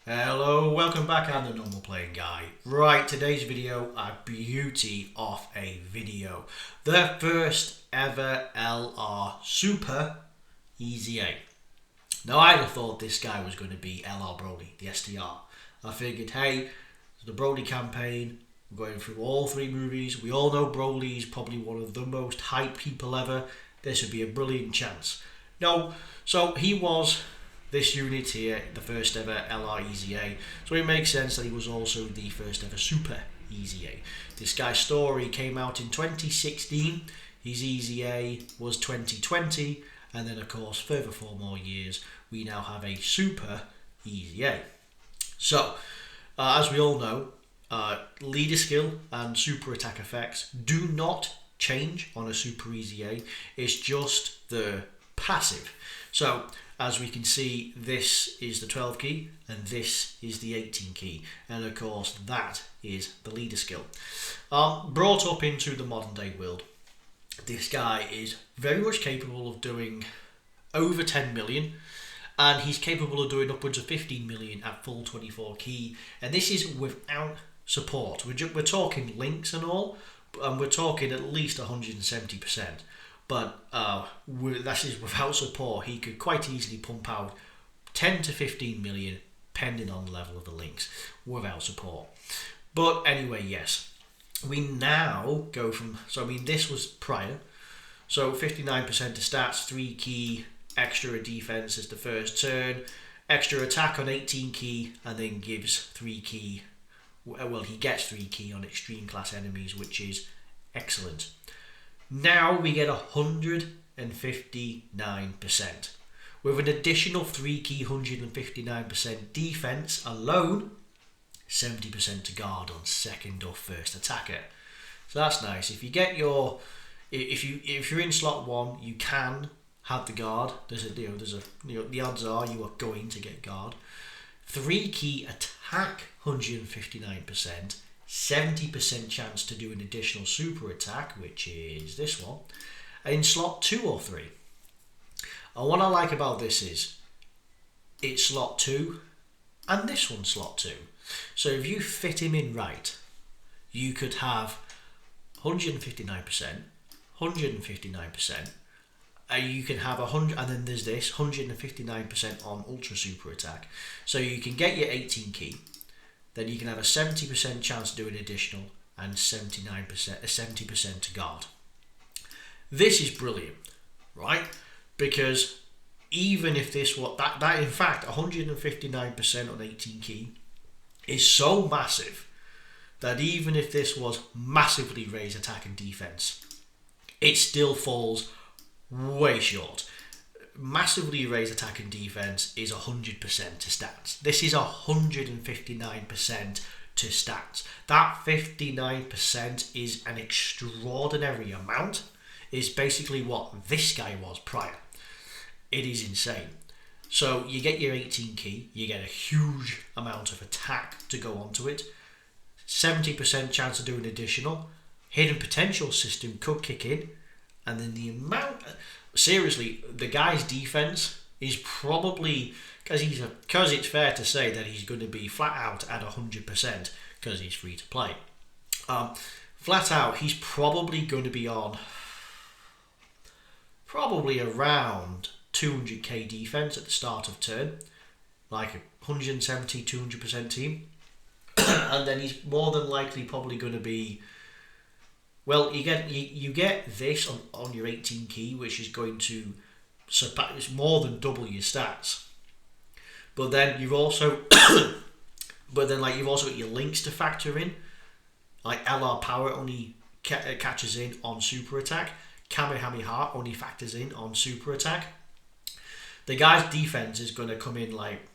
Hello, welcome back. I'm the normal playing guy. Right, today's video, a beauty of a video. The first ever LR Super Easy A. Now I'd have thought this guy was going to be LR Broly, the STR. I figured, hey, the Broly campaign, we're going through all three movies. We all know Broly's probably one of the most hyped people ever. This would be a brilliant chance. No, so he was this unit here, the first ever LR Easy A. So it makes sense that he was also the first ever Super Easy A. This guy's story came out in 2016. His Easy A was 2020. And then, of course, further 4 more years, we now have a Super Easy A. So, as we all know, leader skill and super attack effects do not change on a Super Easy A. It's just the passive. So, as we can see, this is the 12 key and this is the 18 key. And of course, that is the leader skill. Brought up into the modern day world, this guy is very much capable of doing over 10 million. And he's capable of doing upwards of 15 million at full 24 key. And this is without support. We're talking links and all, and we're talking at least 170%. But that is without support. He could quite easily pump out 10 to 15 million, depending on the level of the links, without support. But anyway, yes. We now go from, this was prior. So 59% to stats, 3 key, extra defense is the first turn, extra attack on 18 key, and then gives 3 key. Well, he gets 3 key on extreme class enemies, which is excellent. Now we get 159%. With an additional 3 key 159% defense alone, 70% to guard on second or first attacker. So that's nice. If you get if you're in slot 1, you can have the guard. The odds are you are going to get guard. 3 key attack 159%. 70% chance to do an additional super attack, which is this one, in slot 2 or 3. And what I like about this is it's slot 2 and this one slot 2. So if you fit him in right, you could have 159%, 159%, you can have 100, and then there's this 159% on ultra super attack. So you can get your 18 key. Then you can have a 70% chance to do an additional and 70% to guard. This is brilliant, right? Because even if this was that in fact 159% on 18 key is so massive that even if this was massively raised attack and defense, it still falls way short. Massively raised attack and defense is 100% to stats. This is 159% to stats. That 59% is an extraordinary amount. Is basically what this guy was prior. It is insane. So you get your 18 key, you get a huge amount of attack to go onto it. 70% chance of doing additional. Hidden potential system could kick in, and then the amount. Seriously, the guy's defense is probably, because it's fair to say that he's going to be flat out at 100% because he's free to play. Flat out, he's probably going to be on probably around 200k defense at the start of turn, like a 170, 200% team. And then he's more than likely probably going to be, well, you get this on your 18 key, which is going to surpass, it's more than double your stats. But then you've also you've also got your links to factor in. Like LR power only catches in on super attack. Kamehameha only factors in on super attack. The guy's defense is going to come in like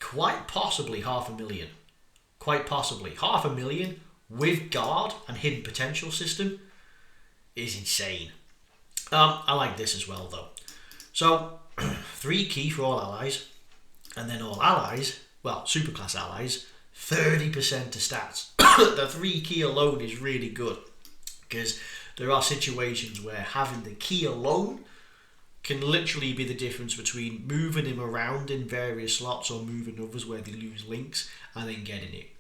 quite possibly 500,000. Quite possibly 500,000 with guard and hidden potential system is insane. I like this as well though. So 3 key for all allies, and then all allies, well, superclass allies, 30% to stats. The 3 key alone is really good because there are situations where having the key alone can literally be the difference between moving him around in various slots or moving others where they lose links and then getting it.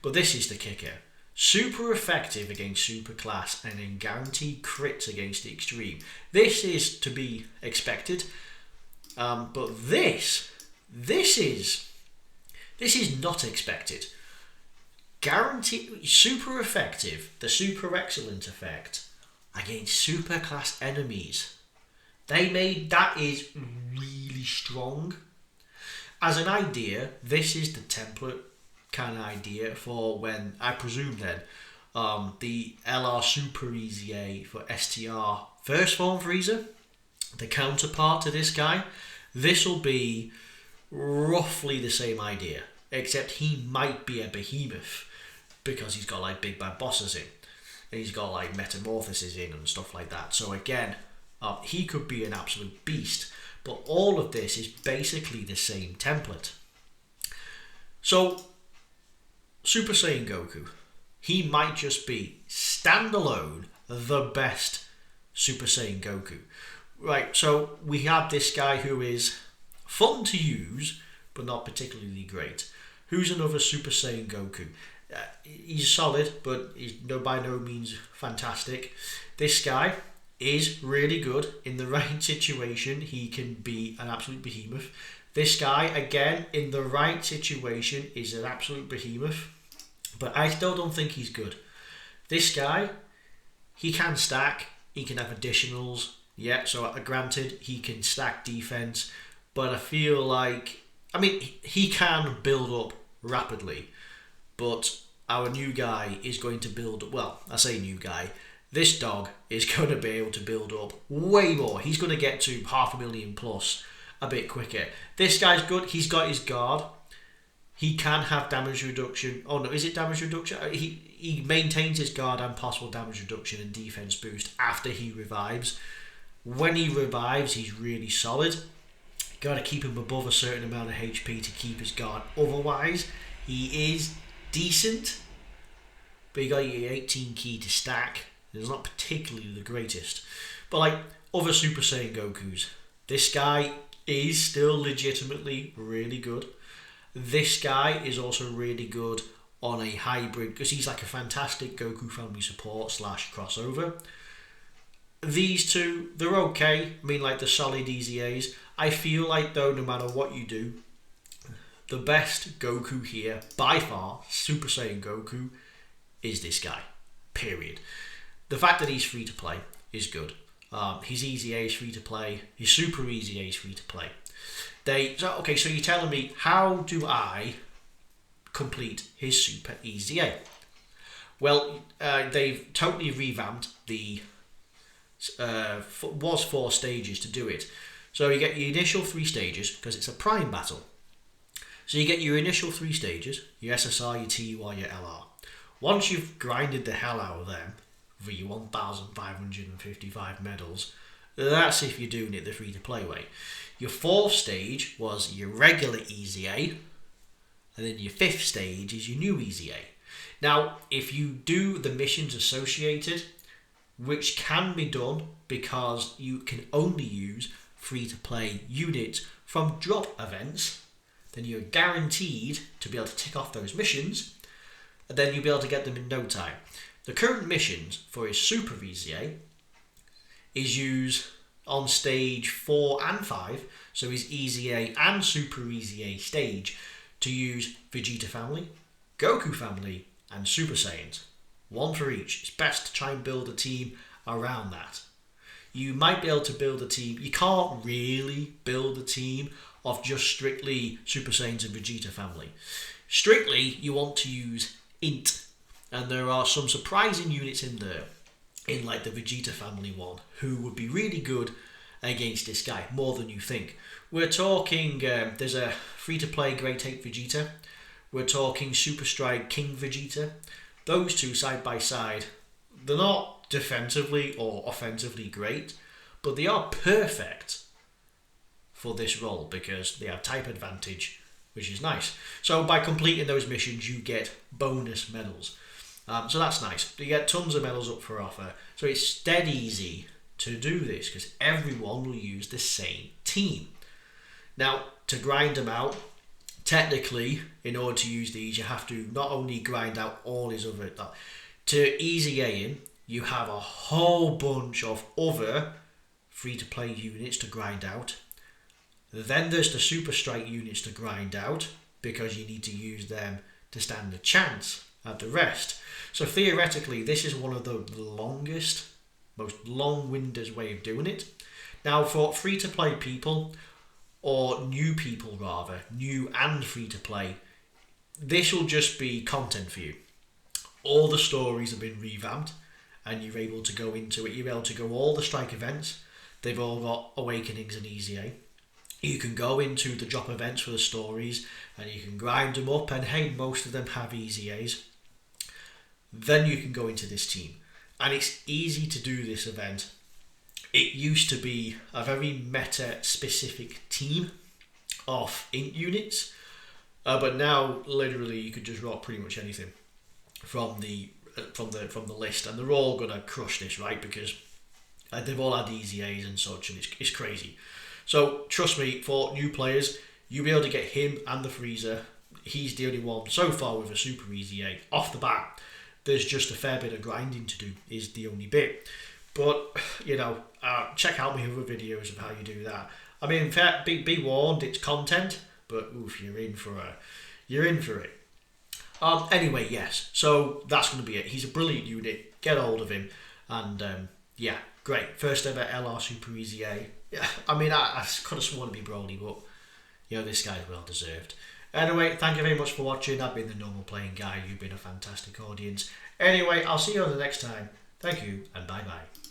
But this is the kicker. Super effective against super class and then guaranteed crits against the extreme. This is to be expected, but this is not expected. Guaranteed super effective, the super excellent effect against super class enemies. That is really strong. As an idea, this is the template kind of idea for when, I presume then, the LR Super EZA for STR first form Frieza, the counterpart to this guy, this will be roughly the same idea, except he might be a behemoth because he's got like big bad bosses in, and he's got like metamorphoses in and stuff like that. So again, he could be an absolute beast, but all of this is basically the same template. So Super Saiyan Goku, he might just be standalone the best Super Saiyan Goku. Right, so we have this guy who is fun to use, but not particularly great. Who's another Super Saiyan Goku? He's solid, but he's by no means fantastic. This guy is really good. In the right situation, he can be an absolute behemoth. This guy, again, in the right situation, is an absolute behemoth, but I still don't think he's good. This guy, he can stack, he can have additionals, yeah, so granted, he can stack defense, but I feel like, I mean, he can build up rapidly, but our new guy is going to build, well, I say new guy, this dog is going to be able to build up way more. He's going to get to 500,000 plus a bit quicker. This guy's good. He's got his guard. He can have damage reduction. Oh no, is it damage reduction? He maintains his guard and possible damage reduction and defense boost after he revives. When he revives, he's really solid. Got to keep him above a certain amount of HP to keep his guard. Otherwise, he is decent, but you got your 18 key to stack. It's not particularly the greatest, but like other Super Saiyan Gokus, this guy is still legitimately really good. This guy is also really good on a hybrid because he's like a fantastic Goku family support / crossover. These two, they're okay. I mean, like the solid EZAs. I feel like though, no matter what you do, the best Goku here by far, Super Saiyan Goku, is this guy. Period. The fact that he's free to play is good. His EZA is free to play. His Super EZA is free to play. So you're telling me, how do I complete his Super EZA? Well, they've totally revamped the was 4 stages to do it. So you get your initial 3 stages because it's a prime battle. So you get your initial 3 stages, your SSR, your TUR, your LR. Once you've grinded the hell out of them, for your 1,555 medals, that's if you're doing it the free-to-play way. Your 4th stage was your regular EZA, and then your 5th stage is your new EZA. Now, if you do the missions associated, which can be done because you can only use free-to-play units from drop events, then you're guaranteed to be able to tick off those missions, and then you'll be able to get them in no time. The current missions for his Super EZA is used on stage 4 and 5, so his EZA and Super EZA stage, to use Vegeta family, Goku family, and Super Saiyans. 1 for each. It's best to try and build a team around that. You might be able to build a team, you can't really build a team of just strictly Super Saiyans and Vegeta family. Strictly, you want to use Int. And there are some surprising units in there, in like the Vegeta family one, who would be really good against this guy, more than you think. We're talking, there's a free-to-play Great Ape Vegeta. We're talking Super Strike King Vegeta. Those two side by side, they're not defensively or offensively great, but they are perfect for this role because they have type advantage, which is nice. So by completing those missions, you get bonus medals. So that's nice. You get tons of medals up for offer. So it's dead easy to do this because everyone will use the same team. Now, to grind them out, technically, in order to use these, you have to not only grind out all his other... To easy A him, you have a whole bunch of other free-to-play units to grind out. Then there's the Super Strike units to grind out, because you need to use them to stand a chance at the rest. So theoretically, this is one of the longest, most long-winded way of doing it. Now, for free-to-play people, or new people rather, new and free-to-play, this will just be content for you. All the stories have been revamped, and you're able to go into it. You're able to go all the strike events. They've all got awakenings and easy A. You can go into the drop events for the stories, and you can grind them up, and hey, most of them have easy A's. Then you can go into this team, and it's easy to do this event. It used to be a very meta-specific team of int units, but now literally you could just rock pretty much anything from the list, and they're all gonna crush this, right? Because they've all had easy A's and such, and it's crazy. So trust me, for new players, you'll be able to get him and the Freezer. He's the only one so far with a super easy A off the bat. There's just a fair bit of grinding to do, is the only bit. But you know, check out my other videos of how you do that. I mean, be warned, it's content, but oof, you're in for it. Anyway, yes. So that's going to be it. He's a brilliant unit. Get hold of him, and yeah, great. First ever LR Super Easy A. Yeah, I mean, I could have sworn to be Broly, but you know, this guy's well deserved. Anyway, thank you very much for watching. I've been the Normal Playing Guy. You've been a fantastic audience. Anyway, I'll see you on the next time. Thank you, and bye bye.